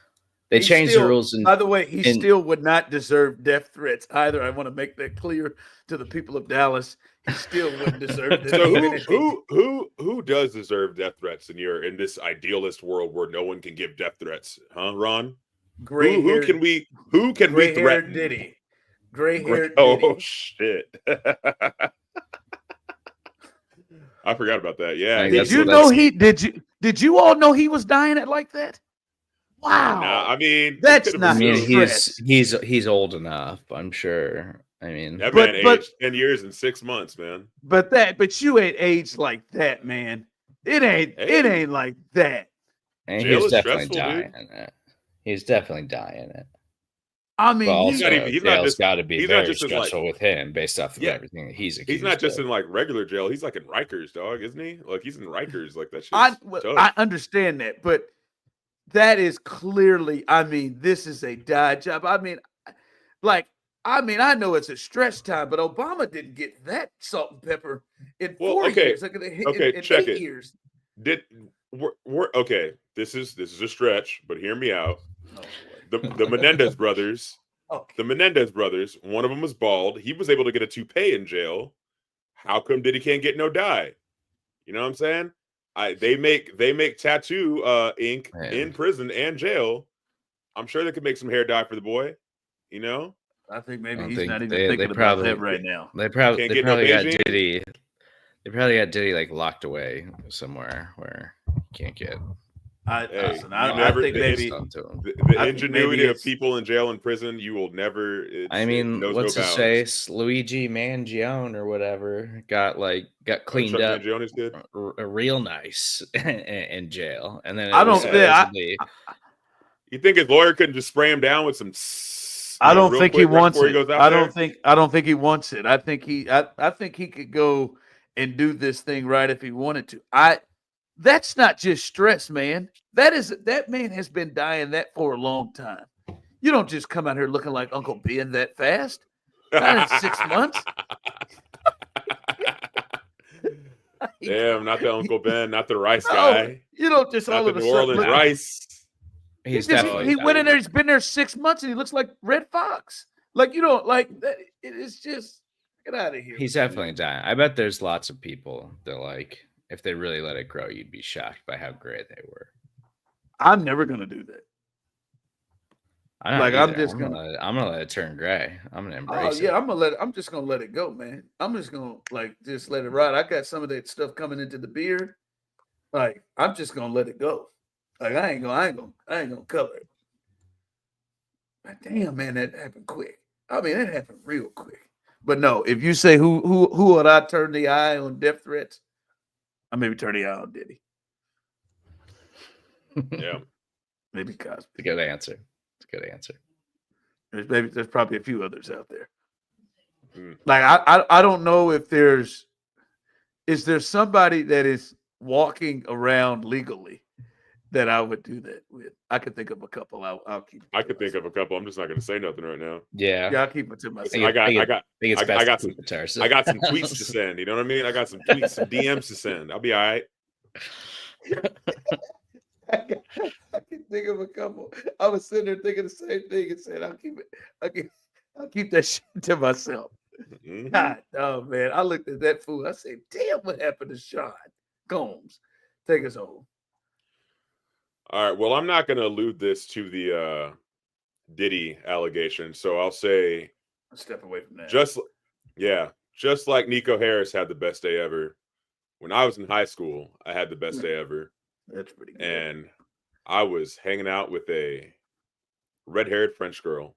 they changed the rules. By the way, he still would not deserve death threats either. I want to make that clear to the people of Dallas. He still wouldn't deserve this. So who does deserve death threats in this idealist world where no one can give death threats? Huh, Ron? Who can we threaten? Diddy. Gray-haired Oh Diddy. Shit. I forgot about that. Yeah. Did you all know he was dying at like that? Wow. Nah, I mean, that's not. He's old enough, I'm sure. I mean, that man aged 10 years and 6 months, man. But you ain't aged like that, man. It ain't like that. And he's definitely dying in it. He's definitely dying it. I mean, he's got to be very stressful with him based off of everything that he's accused. He's not just in regular jail. He's in Rikers, dog, isn't he? He's in Rikers. That shit. I understand that, but that is clearly. I mean, this is a die job. I mean, I know it's a stretch time, but Obama didn't get that salt and pepper in 4 years. In check 8 it. years. we're okay. This is a stretch, but hear me out. Oh, The Menendez brothers. okay. The Menendez brothers, one of them was bald. He was able to get a toupee in jail. How come Diddy can't get no dye? You know what I'm saying? They make tattoo ink in prison and jail. I'm sure they could make some hair dye for the boy. You know? I think maybe I he's think not even they thinking about probably- that right now. They probably Can't get no got Beijing? Diddy. They probably got Diddy like locked away somewhere where you can't get I Hey, think they- maybe stuff to him. the I think ingenuity maybe of people in jail and prison, you will never. I mean, it knows what's no his bounds. face? Luigi Mangione or whatever got cleaned Chuck up Mangione's good. real nice in jail, and then I it was don't- yeah, supposedly- You think his lawyer couldn't just spray him down with some? I don't real think he quick right wants before it. he goes out I there? don't think he wants it. I think he could go and do this thing right if he wanted to. That's not just stress, man. That man has been dying that for a long time. You don't just come out here looking like Uncle Ben that fast. Not in 6 months. Damn, not the Uncle Ben, not the rice No, guy, you don't just not all the of a New sudden Orleans look- rice. he's He definitely went in there. He's been there 6 months, and he looks like Red Fox. Like you don't like that. It's just get out of here. he's definitely dying. I bet there's lots of people that like if they really let it grow, you'd be shocked by how great they were. I'm never gonna do that. I don't Like, either. I'm just I'm gonna let it turn gray. I'm gonna Oh embrace yeah, it. I'm just gonna let it go, man. I'm just gonna just let it ride. I got some of that stuff coming into the beard. Like I'm just gonna let it go. Like I ain't gonna cover it. But damn, man, that happened quick. I mean, that happened real quick. But no, if you say who would I turn the eye on death threats, I maybe turn the eye on Diddy. Yeah, It's Maybe a Cosby. good answer. It's a good answer. There's probably a few others out there. Mm. Like I don't know if is there somebody that is walking around legally that I would do that with. I could think of a couple. I'll keep. I could think of a couple. I'm just not going to say nothing right now. Yeah. Yeah, I'll keep it to myself. I got think it's I best got to some- keep it to ourselves. I got some tweets to send. You know what I mean? I got some tweets, some DMs to send. I'll be all right. I can think of a couple. I was sitting there thinking the same thing and said, I'll keep that shit to myself. Mhm. God, oh man. I looked at that fool. I said, damn, what happened to Sean Combs? Take us home. All right. Well, I'm not going to allude this to the Diddy allegation, so I'll say Step away from that. just like Nico Harris had the best day ever. When I was in high school, I had the best day ever, That's pretty good. and I was hanging out with a red-haired French girl.